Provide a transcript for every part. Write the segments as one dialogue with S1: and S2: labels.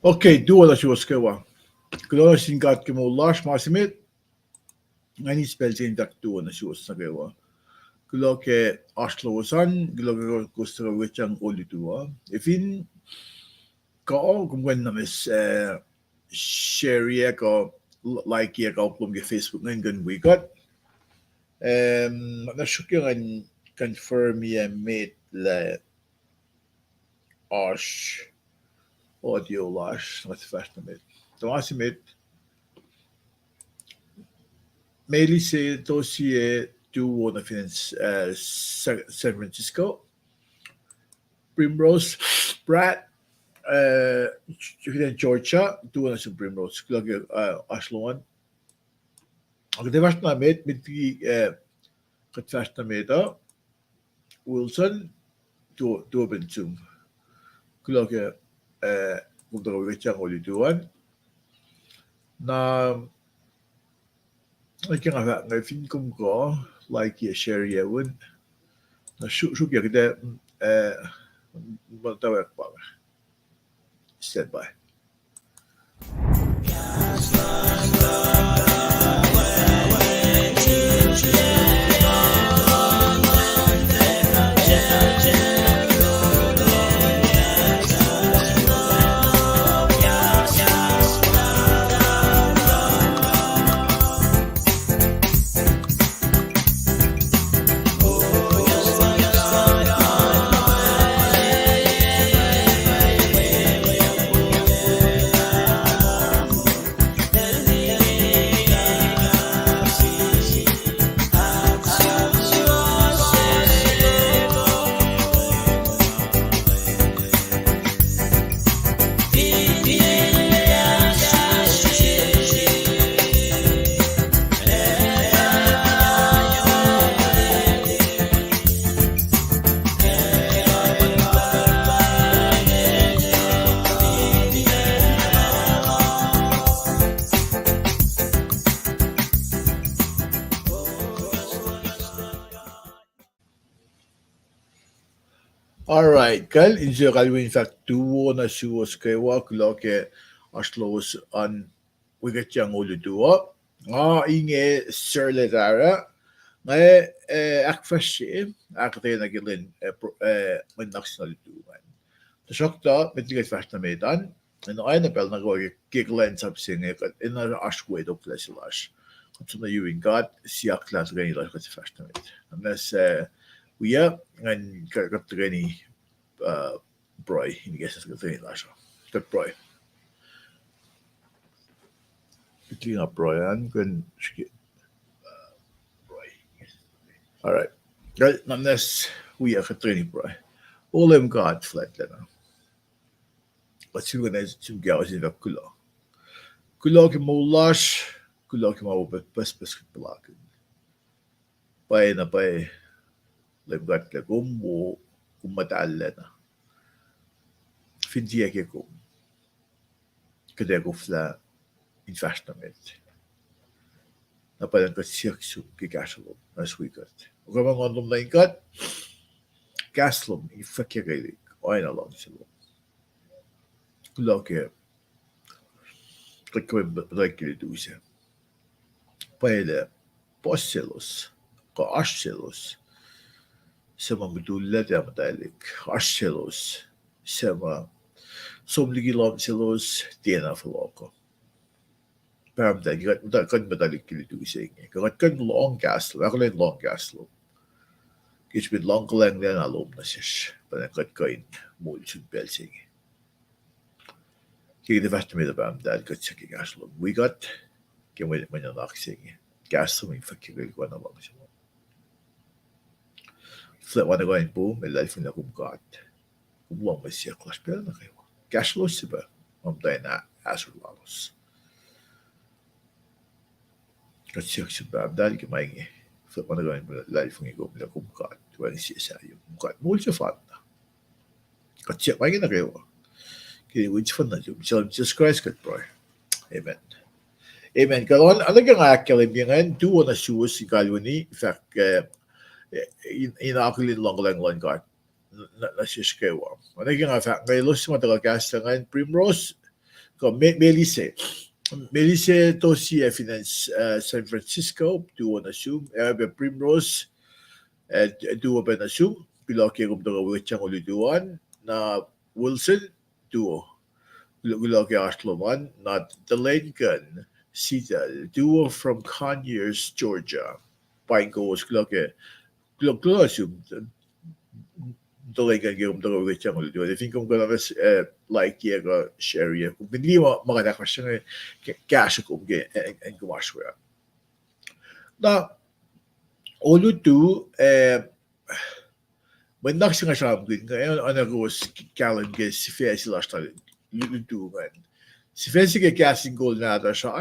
S1: Okay, duoda siuskeva. Kyllä olisin katki mullas maasimit. Näin spelsin tak duona siuskeva. Kyllä ke asluusan, kyllä kustara wechang olitua. Ifin kao kumwennamis share ko like ko plum ke Facebook ngan we got. Na shukiran confirm ya made la ash audio lash wat fast met. Maasimit Mainly say dossier duo na finance San Francisco. Primrose Pratt Georgia duo na sa Primrose. Kaya Ashloan. Ang devas na met katfast na meta Wilson duo bensum. Kaya kung daw wechang olituan na like nga fin kum ko like ya share ya won na shu ya de tawa pa stand by Alright, kal inse kalwin fact duo na suos kewa kloke aslos an wiget yang ulu duo. Inge sirletara. Ngae akfashi akte na gilin min national duan. De shokta met liget fast na medan. En eine bel na goge giglen sabsinge in a ashwed op flesilash. Komt na you in god siak klas gani la got fast na met. Unless we en got gani broi in guess got gani lash. Got broi. Clean up broi and gun all right. Unless we have a training, bro. All them God flat then. But you gonna two girls in the kula. Kula ki molash, kula ki ma best black. Bay na bay. Lem gat le gumbo kumatalla na. Findiya ke gum. kadegufla investment. Na parang katsiyaksu kikasalo as we got. Ukamang ondom na ingat, kaslom ifakirili oyna lang silo. Loke, rekwem rekili duse. Paele, posselos, ka asselos, sama bedulla tematalik, asselos, sama somligi lomselos, tiena faloko. Pamda, kan madalik kili duse. Kan long gaslo, ako lang long gaslo. Kich bit long lang din alom na siya. Panang kain mulchun belsing. Kiki the vast med bam dal got checking gaslo. We got can we when you're not saying gaslo min fakir ko na lang siya. Flip one going boom, may life na kumkat. Kumwang may siya clash pero na kayo. Gaslo siya am tayo na asulalos. Got siya bam dal kimay flip one going life ng ko na kumkat. Tuwang siya sa yung kumkat. Mul siya fat na. Got siya may na kayo. Kini which fun na yung Jesus Christ kat bro. Amen. Amen. Kalon ano nga kalimbigan duo na shoes si Kalwini fact inakulin lang kat na siya kayo. Ano nga fact ngayon sa matagagas lang Primrose ko Melise to si Finance San Francisco duo na shoe Primrose duo pa na shoe pilaki kung tagawit siyang uluduan na Wilson duo. Gulagi Ashloman, not the Lincoln, Sita, duo from Conyers, Georgia. Pine goes Glocke, Glosum, the Lincoln game, the which I'm going to do. I think I'm going to like Diego Sherry. Hindi mo mga nakasya cash ko and kumashwa. Na, olu tu, when next thing I saw ngayon ano ko Callan ke si Fes last time lutugan. Si Fes ke casting goal na ata siya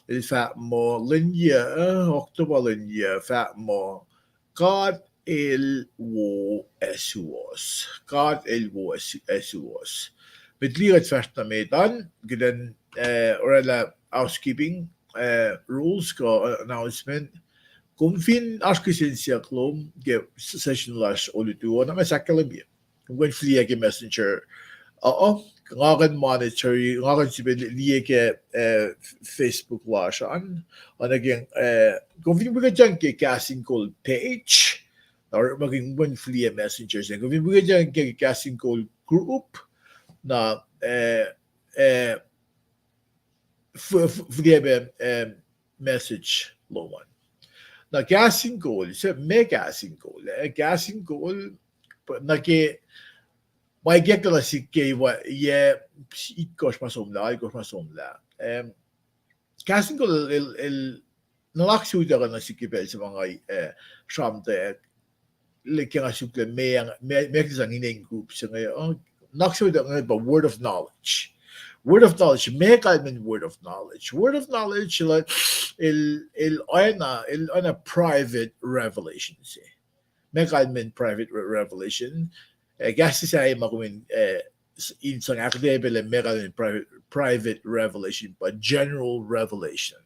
S1: il fa mo linya October linya fa mo God el wo esuos. God el wo esuos. Betligat fast na metan gidan orala housekeeping rules ko announcement kung fin askisin siya klom ge session lash olutuo na masakalamia. Kung gwen flia ke messenger. Ngakan monitor, ngakan siya liya ke Facebook lash an again kung fin buka dyan ke casting call page or maging gwen flia messengers kung fin buka dyan ke casting call group na flia message low one. Na casting goal, so may casting goal. Casting goal, na ke may get la si ke wa ye ikos masomla. Casting goal el nalaksu da na si ke bel sa mga shamte like nga sukle may sang in group sa ngayon. Naksu da nga ba word of knowledge. Word of knowledge, may kalman word of knowledge. Word of knowledge, like, on a private revelation. May kalman private revelation. Gasi sa ay makumin in sang akadebe may kalman private revelation, but general revelation.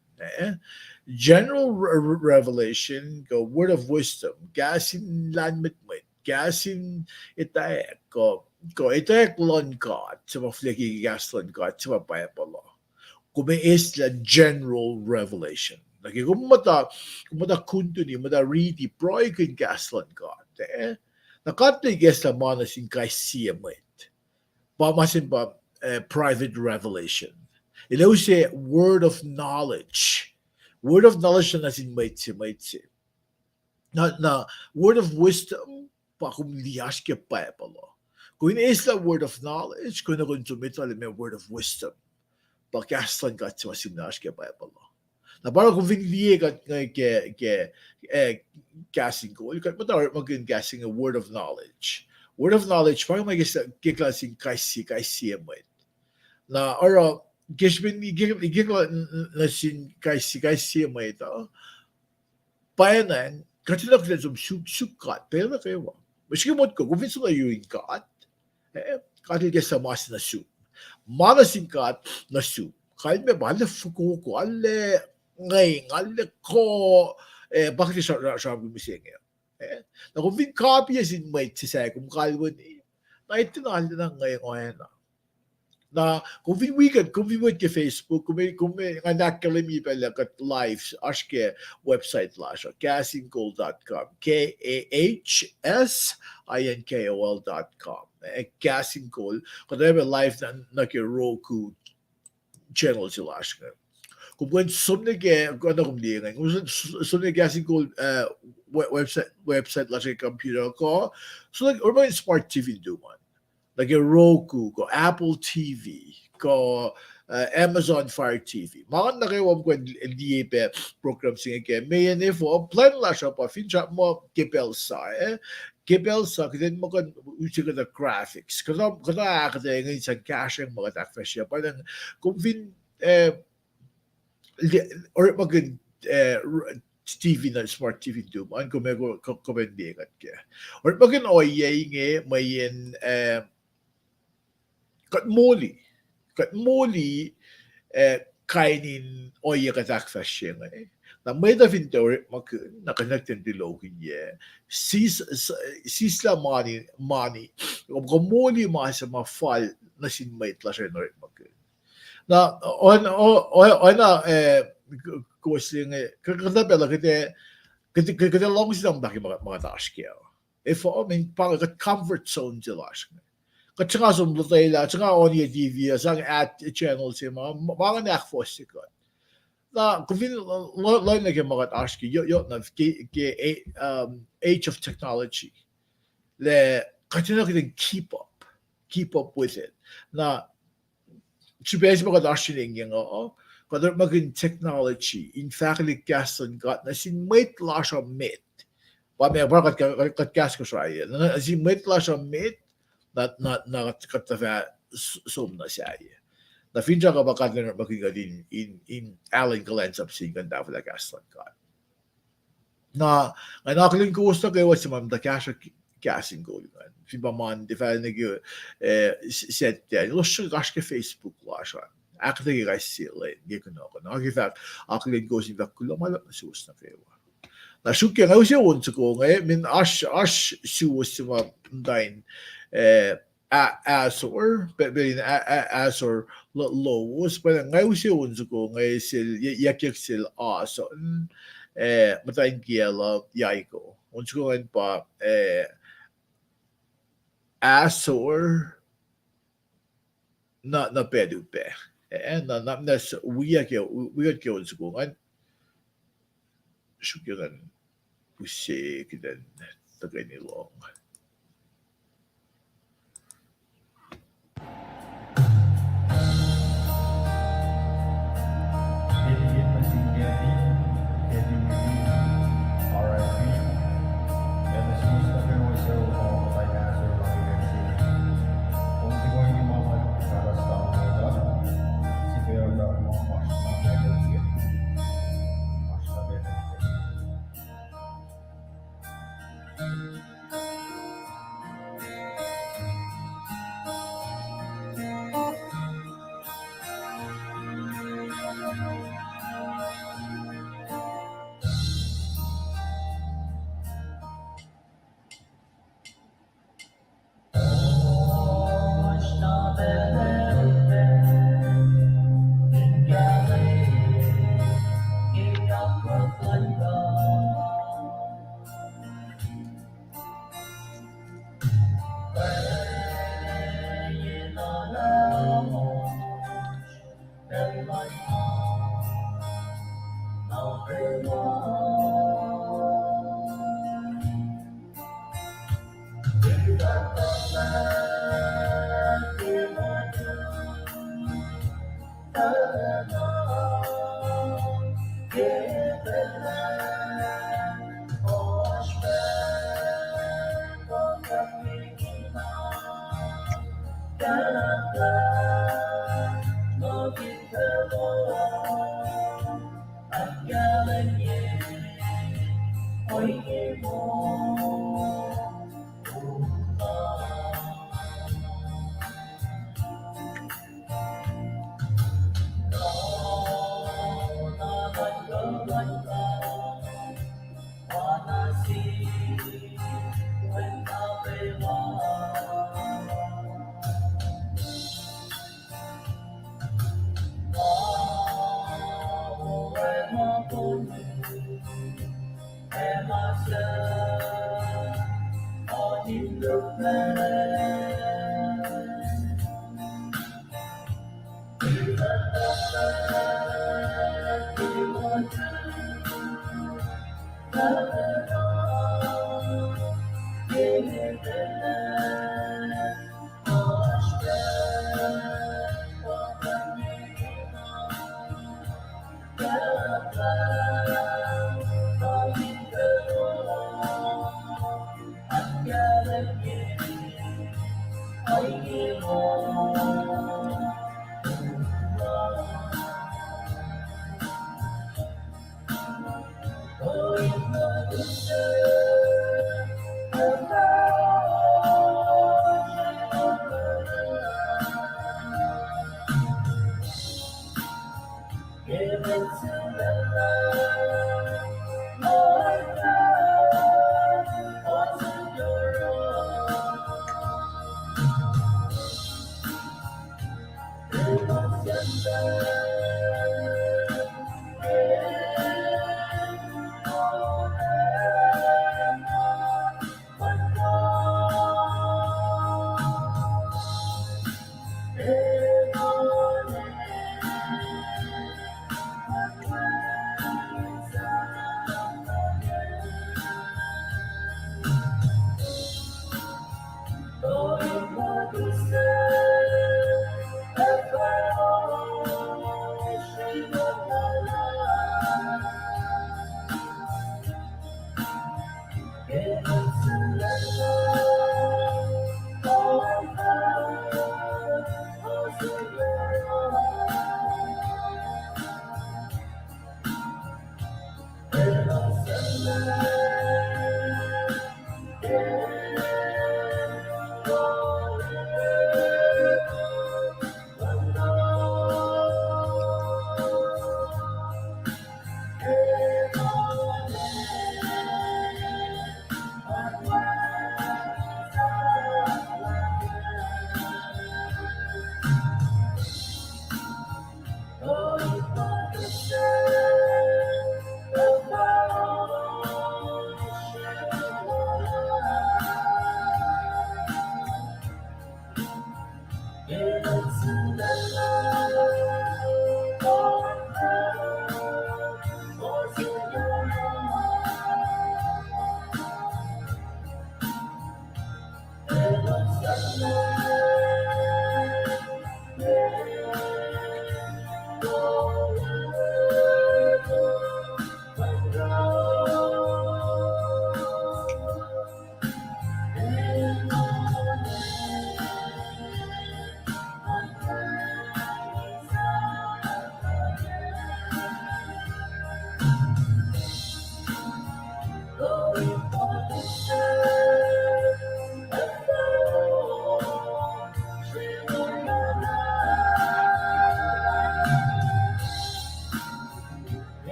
S1: General revelation, go word of wisdom. Gasin lanmitmit. Gasin itaek ko. Ko ito lon God sa mafleki gaslon God sa Bible. Kung is la general revelation. Lagi kung mata kunto ni mata read proy kun gaslon God. Nakatli ges la manasin kay siyamit. Pamasin pa private revelation. Ilaw siya word of knowledge. Word of knowledge na nasin maitsi. Na word of wisdom pa kung liyas ke Bible. Kung is the word of knowledge, kung nakonsumitol may word of wisdom, pagkaslan ka sa masimnas ke Bible. Na parang kung viniliye ka ke casting ko, kat matar maging casting a word of knowledge. Word of knowledge, parang may kiklasing kaisi mo. Na ora, gisbin igikla na sin kaisi mo ito, payanan, katilak na sukat, pero na kayo. Maski mo ko, kung vinso na yung kat, katil ka sa mas na soup. 많은 신gat 나수 갈매 말레 fukuku alle ngay alle ko bakit siya gumising na kung vin copy sin may tisay kung kalwan na itinahal na ngayon na kung vi weekend kung vi wet ke Facebook kung may anak kalimi pala kat lives aske website la siya casincol.com KAHSINKOL.com Casincol kada may live na ke Roku channel sila aske kung somne ke kung ano kung di kung somne Casincol website la siya computer ko so like or may smart TV duman like a Roku, ko Apple TV, ko Amazon Fire TV. Mga nakiwam ko hindi pa program singa ke. May yan ifo, plan la siya pa, fincha mo kipel sa Kipel sa, kasi mo kan usi ka na graphics. Kasi akata ngayon sa caching mga takfresh siya. Parang kung fin, or magin, TV na smart TV duman, kung may kumendigat ka. Or magin oyay nga, may yan, kat moli kainin oye katak fashion na may da fintor mak nakonnected below hiye sis la money ko moli ma sa mafal na sin may tlasher no mak na on na ko sing kada pela kete long silang baki mga taskya if I mean pang comfort zone jilash at saka sumblutay la, at saka on yung TV, sang at channel si mga nakfos si ko. Na, kung loy na kayo mga taski, yun na, age of technology, le, kasi na kita keep up with it. Na, subes mga taski na yung, kada maging technology, in fact, kaston got na sinmate la siya mate. May kat kas ko siya, na sinmate la siya mate, na katafa som na siya. Na finja ka baka na makiga din in Alan Glenn sa psingan dapat na gaston ka. Na nakalin ko gusto kayo si Ma'am da kasha casting ko yun. Finba man di fa nag set ya. Lo siya gash ka Facebook la siya. Akta ka guys sila. Di ko na ako. Nakakita akalin ko si Bakula malap na suwas na kayo. Na syukya nga siya unsa ko ngayon min ash suwas si Ma'am dain Azor, Azor lows, parang ngayon siya unso ko, ngayon sila, yakyak sila ason, matayin kiyala, yay ko. Unso ko ngayon pa, Azor, na pedu pe. Na wiyak unso ko ngayon, syukya nga, pusi, kitan, tagay nilong.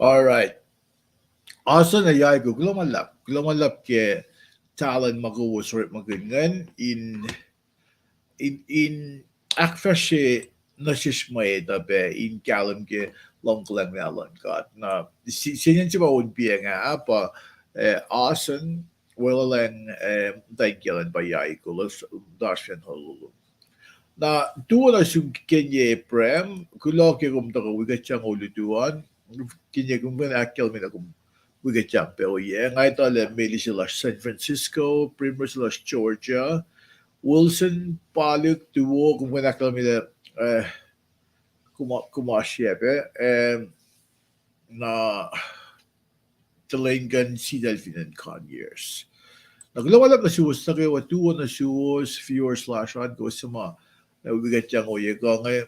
S1: All right. Also na yay ko glumalap. Glumalap ke talan maguwas or magangan in akfashe nasishmay tabe in kalam ke longklang nalan kat na sinyan si ba unpiya nga apa asan walang daigyalan ba yay ko las dasyan halulong. Na tuwa na siyang kenye prem, kulo ke kum taka wiga chang ulutuan, kenye kum kan akil mina kum wiga chang pero ye, ngay tala meli sila San Francisco, Primer sila Georgia, Wilson Paluk tuwo kum kan akil mina kumasyepe, na talengan si Delphinan Conyers. Naglawalap na siwas na kayo, tuwa na siwas, viewer/on ko sa mga nabigat yang oye ko ngay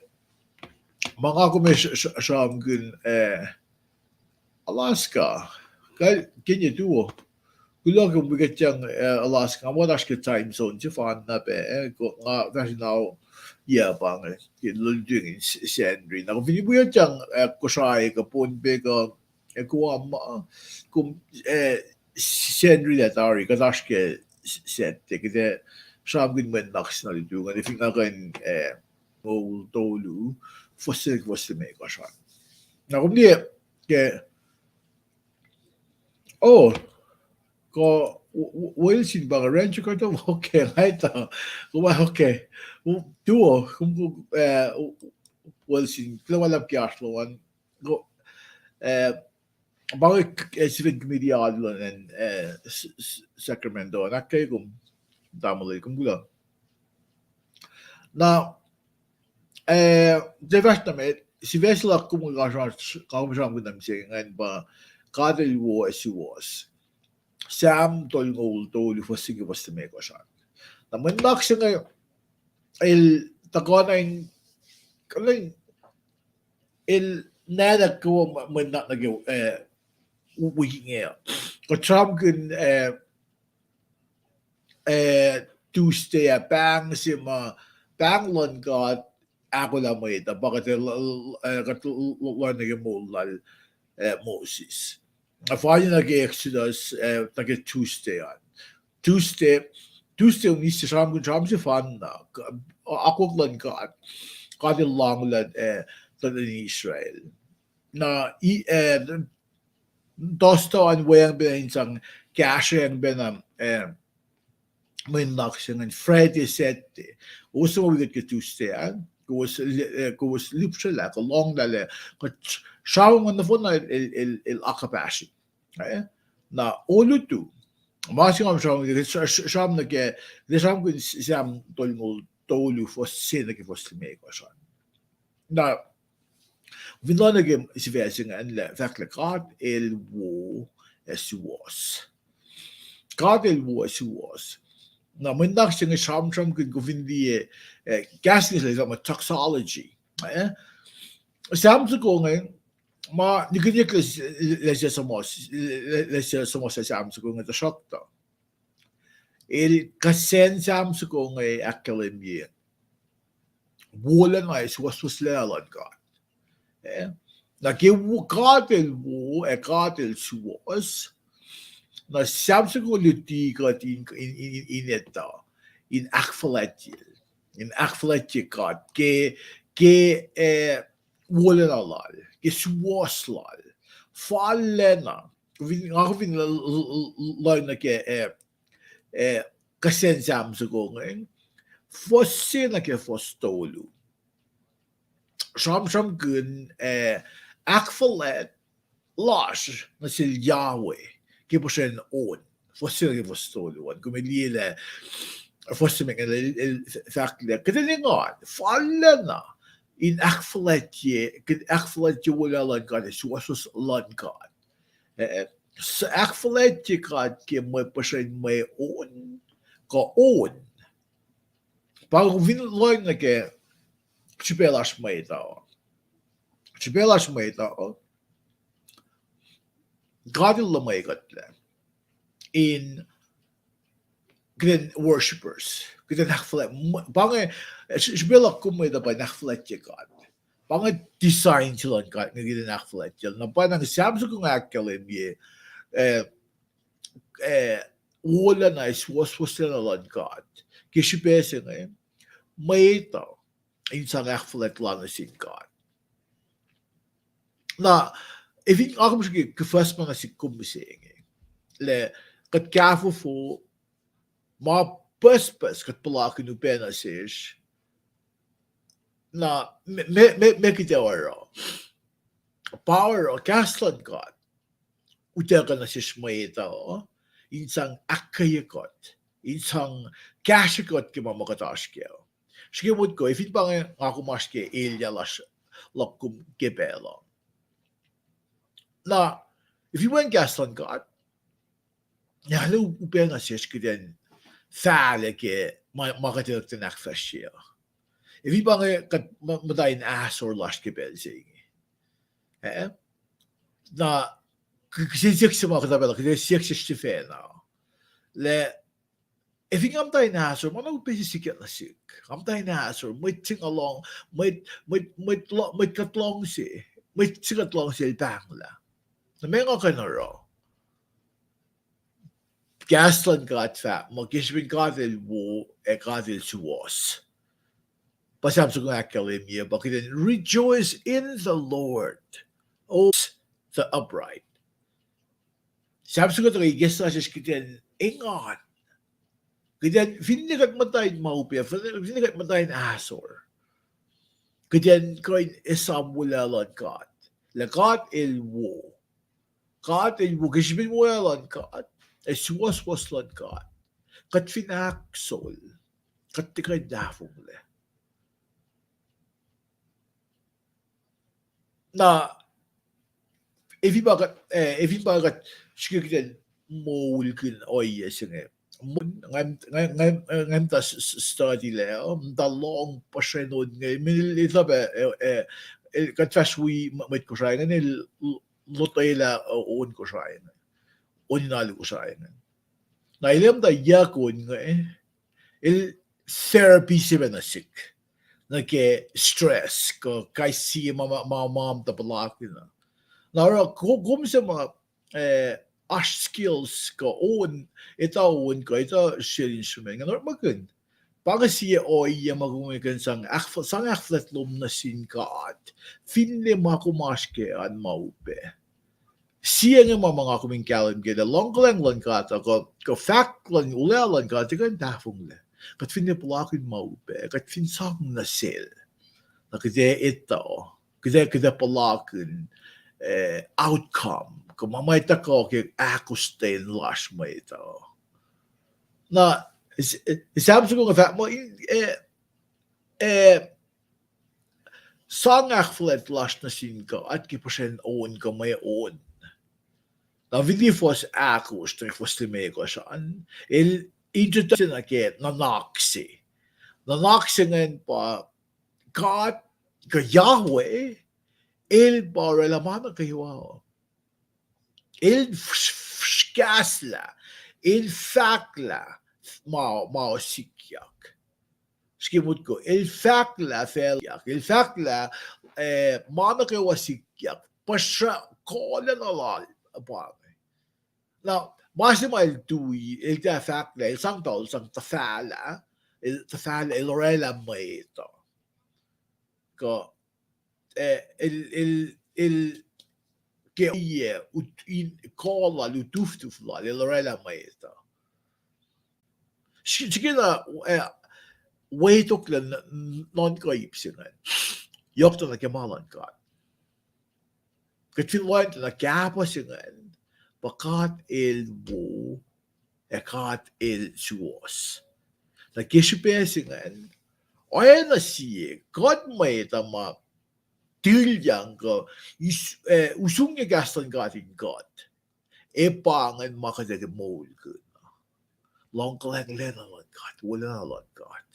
S1: mga kume siyam gun Alaska kaya kanya tuwo Kulog kung bigat yung Alaska, mo dash ke time zone si fan na pe ko nga dash now yeah bang kin lulung in Henry na kung bigat yung kusay ka pun be ka ko kum Henry na tari ka dash ke set ke Sam gin men naks na lu nga if nga kan mo tolu fossil was me ka sa na kung di ke oh ko Wilson bang rancho ko to okay right kuma okay duo kum Wilson wala piaslo an go bang sivig mediadlo en Sacramento na kay kum damali kum gula na development si vesla kum ga kaum jam gudam singan ba kadel wo as was Sam tolngol tolu fossigi fosse me kosan. Na men laksanga el takonain kalin el nada ko men na nagyo wiki ko Trump kun Tuesday bang sima banglon god ako la mo ita bakit katulad na mulal Moses. Afanya nag-Exodus nag-Tuesday yan. Tuesday yung nisi sam si fan na ako lang ka lang lan ni Israel na dosto an wayang ben sang kasha ang benam may naksang Friday sette uso mo get Tuesday yan ko was lipsha la ko long dale ko Schauen an davon el akapashi. Na olutu. Masing am schauen na ke de schauen kun sam tolmol tolu for sene ke for me ko san. Na vi lana ge is versing an le verkle grad el wo es was. Grad el wo es was. Na men dag singe schauen kun govin die gasnis le am toxology. Sam zu gongen ma ni kan ikke lese somos sam så gånger det sjokta. Kasen sam så gånger akademi. Vålen är så slärad god. Na ge gradel wo gradel suos. Na sam så gånger det grad in detta. In akfalatil. In akfalatil grad. Ge Wålen alal. Geswåslal. Fallena. Ako fin lagna ke kasensam sa gongeng. Fossena ke fostolu. Som gun akfalet lash na sil Yahweh. Ke på sen on. Fossena ke fostolu. Kumilile fossena ke fakle. Katelingan. Fallena. In akfaletje wala lan god is was lan god. Akfaletje god ke mo pasen may on ka on. Pag vin lang na ke chipelas may tao. Chipelas may tao. God la may god in gren worshippers. Kita nakflat. Bange sibela kumay da ba nakflat je God. Bange design sila God nga kita nakflat je. Na pa nang sabso kung akalim ye wala na was sila lan God. Kisipese nga may ito in sa nakflat lang sin God. Na if ako mo sige kafas mga si kumising le kat kafo fo ma purpose kat pala kinu pena sish na me kitawaro power o kaslan God utaka na sish maita o insang akayakot insang kashikot ki mamakatashkeo shige mud ko ifit bang ako maske ilya las lakum gebelo na if you went kaslan God ja lo upena sish kiden fale ke makatilak na nakfashiya. If you bang kat madayin ass or lash ke belzing. Na kasi six sa mga katabela kasi six sa Stefano. le if you am tayo na so man upisisikit na sik am tayo na so may ting along may katlong si may sikatlong si bangla na may nga ka na raw gaslan gat fat mo gisbin gadil wo e gadil suwas pasam sa kong academia bakit rejoice in the Lord oh the upright sabi sa ko tayo gesta sa skitin ingon Kaya finigat matay maupia, finigat matay asor. Kaya koin isam wala lan kat. Lakat ilwo. Kat ilwo kishbin wala lan kat. Eswas was lan kat. Kat finaksol. Kat tikay dafong le. Na if you bagat shikigden mo wilkin oy singe. Ngam ta study le da long passionod ngay minilita ba katfashwi mit ko siya nil lutayla on ko siya oninali ko siya na ilam da yakon nga il therapy siya na sick na ke stress ko kay si mom ta palakin na kung sa mga ash skills ko on ita on ko ita share instrument nga magkun para siya o iya magumigan sang akflat lom na sin kaat finle makumaske an maupe siya nga mga kuming kalam geda long lang kat ako ko fact lang ulan kat kan tafong le kat finle palakin maupe kat fin sang na sel na kaya ito kaya palakin outcome kung mamaita ko kaya ako stay lash mo ito na sabi ko nga fact mo sang akflet lash na sin ko at kipasen on ko may on na vidi fos ako strik fos lime ko saan introduction na kaya nanaksi ngayon pa God ka Yahweh il bara lamana kayo il skasla il fakla mao sikyak skimut ko il fakla felyak il fakla mana kayo sikyak pasha kola na lal apa now masimal tui il ta fakla il sang tol sang tafala il lorela may ito ko il che in cola lu tuftufla le lorela maesta sigila waitok lan non ko ipsingan yokto na kemalan ka katilwan na kapa singan bakat il bu ekat il suos na kishipe singan oya na siye god maeta ma Tilyang ko usung niya gaston gating God. Pangan makadaga mole ko. Long kalang lena lang God. Wala na lang God.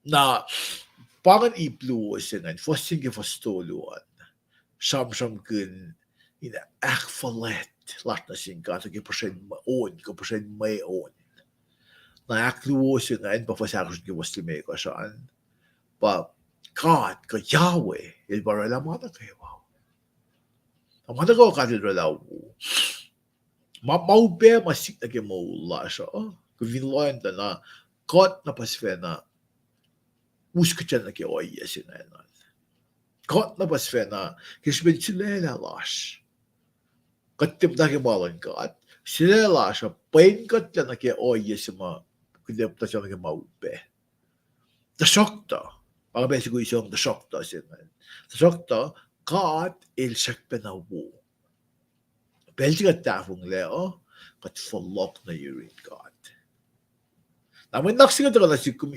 S1: Na pangan ipluwas yan. Fosting ka fostoluan. Sam kun ina akfalet. Lat na sin God. Ka pasen maon. Ka pasen mayon. Na akluwas yan. Pafasakos ka waslimay ko saan. Pa God, ka Yahweh, il barala mata kayo. Ang mata ko kadil ralaw. Maube masik na kayo maula siya. Kung vinloyan ta na, God na pasfe na, uskutyan na kayo oya sinayanan. God na pasfe na, kisbin silela lash. Katip na kayo malan God. Silela siya, pain katyan na kayo oya si ma, kudip na siya na kayo maube. Tasokta. Mga besi ko isang tasokta siya. Tasokta, God il sakpe na wo. Belsi ka tafong leo, kat follock na yurin God. Namin naksigat ka na si kum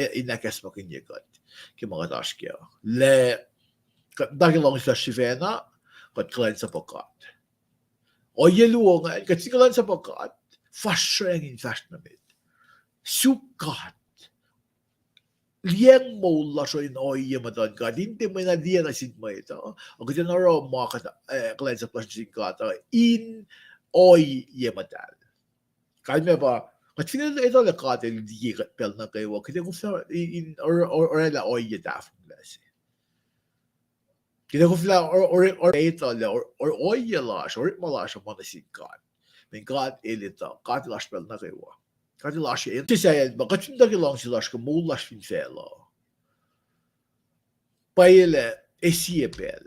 S1: inakas mo kanya God. Kaya mga task kaya. Dahil lang sa sivena, kat kalan sa pakat. O yeluo nga, kat sikalan sa pakat, fast training fast na bit. Sukat. Liang mo la so in oy matan ka hindi mo na diyan na sin mo ito o kasi na raw mga kalan sa plastic kata in oi yemadal. Kalme ba kat final ito la katel di pel na kayo kaya ko sa in or la oi yedaf las. Kaya ko fla or ito la or oi yelash or malash mo na si God. Men God elita God lash pel na kayo. God lash in. Tisay ba kat hindi lang si lash ko mo lash fin felo. Paile esiepel.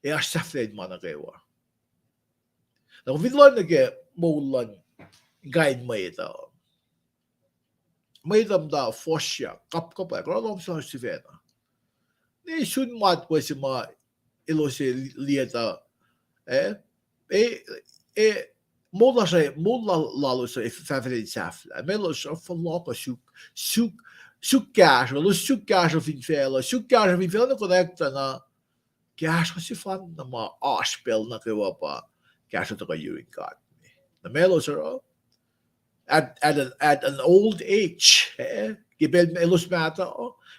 S1: E asafled mo na kayo. Na kung vidlan na ke mo lang guide mo ito. May da fosya kap pa kalau sa sivena ni sun mat po si ma ilo si lieta eh eh mola lalo sa favorite safla melo sa fallopa suk cash lo suk cash of infela na connecta na cash kasi fan na ma aspel na kawa pa cash to ka yuring kat na melo sa at an old age, gibel me ilos mata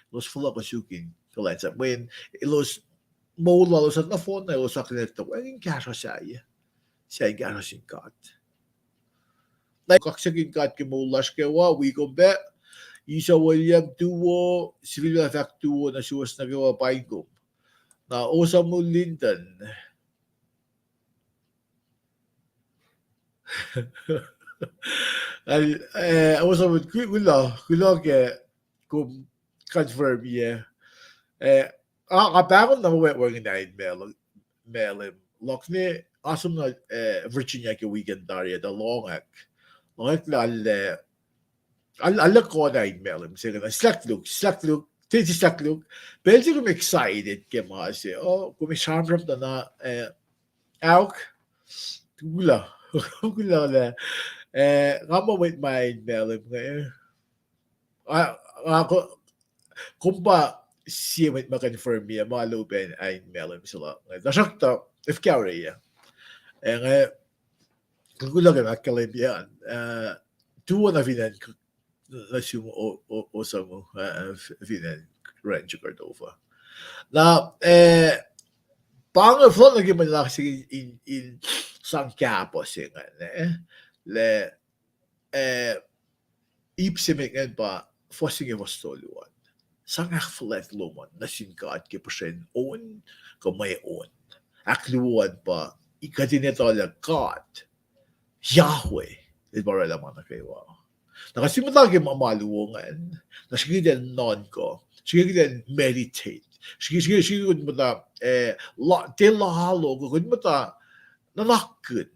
S1: los fulla pasukin kalensa when ilos mo lalos at na phone na ilos akneto ang kasha siya gasha sin kat like kaksakin kat ke mo lash ke wa we go be isa William tuwo civil effect tuwo na suwas na gawa paingko na osa mo linton osa mo kula ke kum confirm yeah kapagon na mo working night mail lokne asum na Virginia ke weekend daria the longak la alla ko night mail sige na slack look titi slack look belgi kum excited ke ma se kum shamram na auk gula gula la ngamo with my mail ngayon ako kumpa siya may ma-confirm niya, mga lupen ay meron sila. Nasakta, if kaya ya. Kagulagan at kalimbiyan, tuwa na finan, nasyung o sa mo, finan, Rancho Cordova. Na, pang-flow lagi man lang kasi in San Capos, le, ipsimik nga ba, fosing yung mastoluan. Sang akflet loman na singkat ke persen on kamay on. Akluan pa ikadinetala God Yahweh it bara laman na kayo. Nakasimula ke mamaluongan. Nasigiden non ko. Sigiden meditate. Sigiden mo ta telahalo ko mo ta nanakun.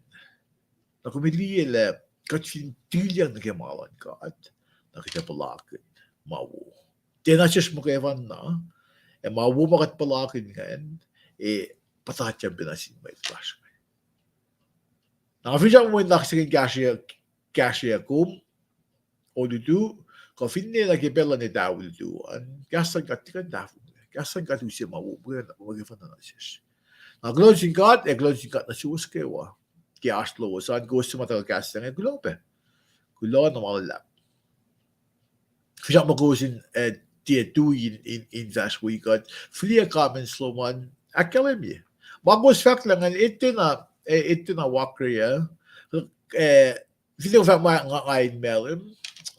S1: Nakumiliyele katfin tilyang na kemalan God. Nakitapalakun. Mawo. Tinasya mo kaya na, mawumakat palakin ngayon, patatyan binasin may flash. Nakafisya mo yung nakasikin kasya kum, o dudu, kafin nila kipela ni dawil duan, kasan katikan dafu, kasan katusi mawumakat na magifan na nasyas. Naglon singkat na suwas kayo, kaya aslo, saan gusto matagal kasa nga gulope. Gulo na malap. Fisya mo kusin, det du in das we got fler comments sloman akademi. Bagos fact lang ito na walker ya. Fili ko fa nga kain mail.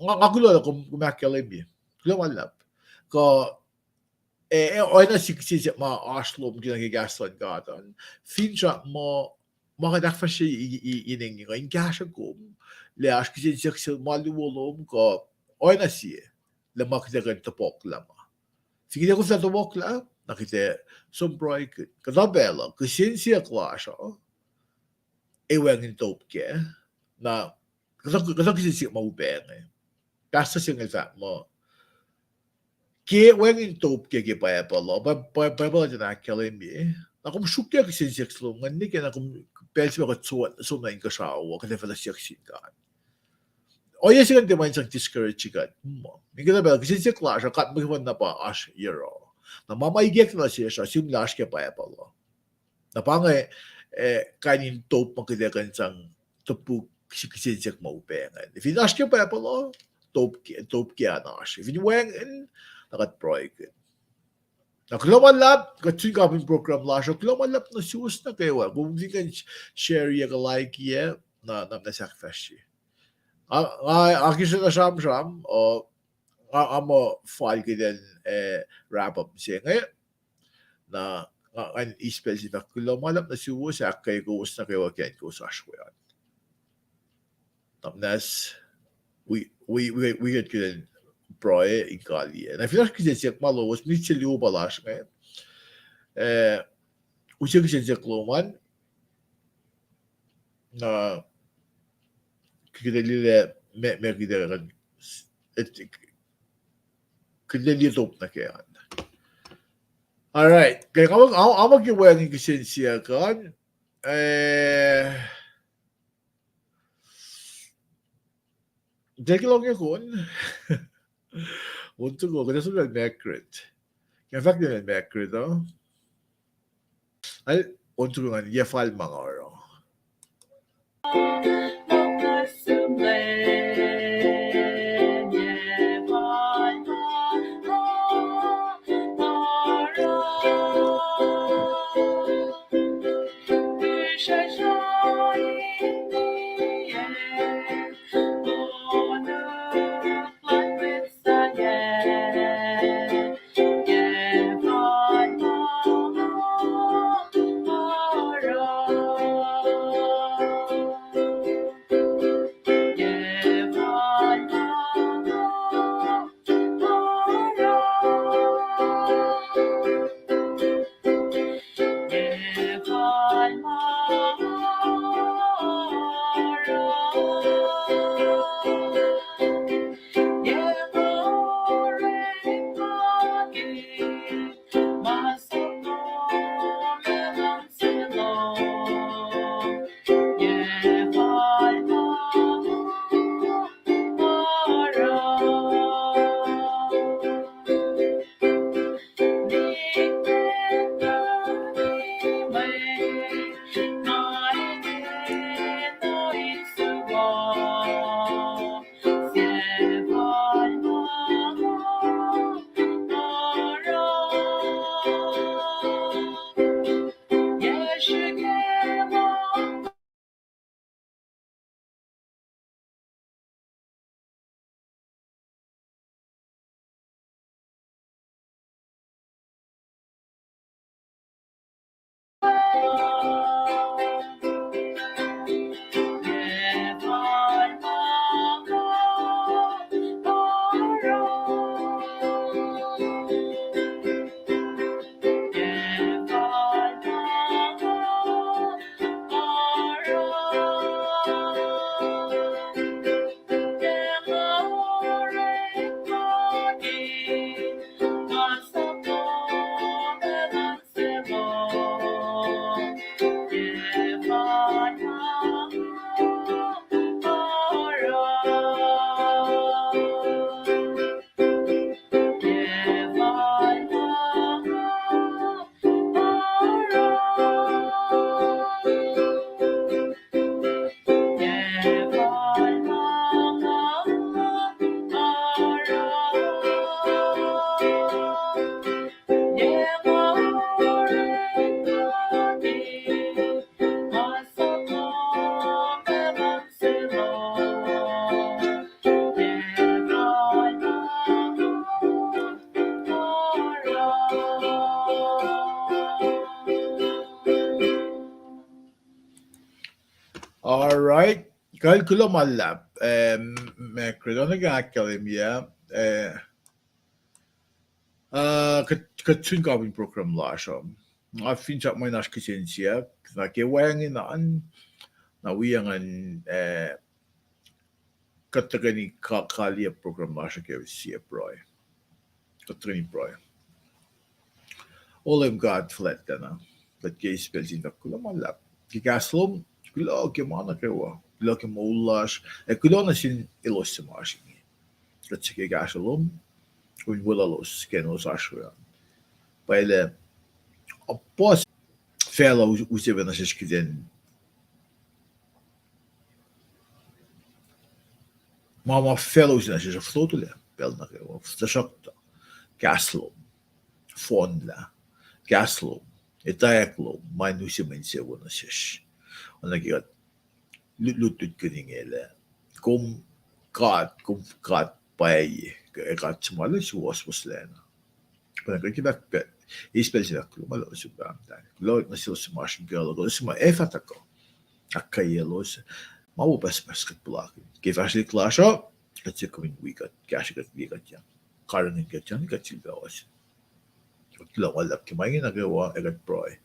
S1: Nga gulo na kung akademi. Gulo malap. Ko oy na sikisi ma aslom ginagaston gatan. Fincha mo makadakfa siya ining in gasha ko. Le askisi siksil maluwolom ko oy na siya. Lemak dagan tapok lama. Sige ko sa tapok la, nakita sombroy kadabela, kasi siya klasya, ewang top ke, na kasi siya maubeng. Kasa siya nga mo, ke wang top ke pa pala, pa din akalim na kung sukya kasi siya slum, hindi ka na kung pelsi ba so na inka sawa, kasi pala siya siya. O yes, yung naman isang discourage ka mo. Hindi na ba, kasi siya klasya, kat magkaman na pa as euro. Na mamaigek na siya, yung lash ka pa pala. Na pa nga, kanin top magkadagan sang tupuk kasi siya maupengan. If you lash ka pa pala, top kya na siya. If you wang, nakat-proy ka. Naklamalap, katsun kapin program lasho, klamalap na siwas na kayo. Kung di kan share ya ka like ya, na sakfashi. Aki sa sham o amo file ka din wrap up siya ngayon na an ispel si na klamalap na siwas sa kayo kuwas na kayo kaya ko sa ashwayan. Tapnas, we get ka proye ikali. Na filas ka siya malo, was mitchell yung balash ngayon. Usiya ka siya kloman, na kidalile me kidaran kidalile top na kaya. Alright, kaya kamag yung wearing kasi siya kan dahil lang yung kun untuk ko kasi sudah macret kaya fact na macret ay untuk ko nga yefal mga oro Alright, kalkula malap. Macro na academia. Katsun kapin program lasho. Afin sa may nas kisensya. Na kewangin na wiyangan katagani kalia program lasho kaya siya proy. Katagani proy. All I've got flat na. That kaya spells in the kula malap. Kikaslom. Kilo ke mana kewa, kilo ke maulas, kilo na sin ilos sa masin. Kasi ke gasolum, kung wala los ke nos ashwa. Paile apos fellow usebe na siskiden. Mama fellows na siya flotule, pel na kewa, sta shokta, gasolum. fonla, gaslo, etayaklo, manusimen sevonasish. On nagigat lutut kiningele. Kum kat pai, kat smala si was lena. Kung kinak ispelsinak lumalo subam tan. Lord na sil smash girl go sma efatako. Akayelos. Mau pas kat bulak. Give actually clash up. Let's see coming we got cash got we got yan. Karan got yan got silbawas. Wala kimay nagawa egat proy.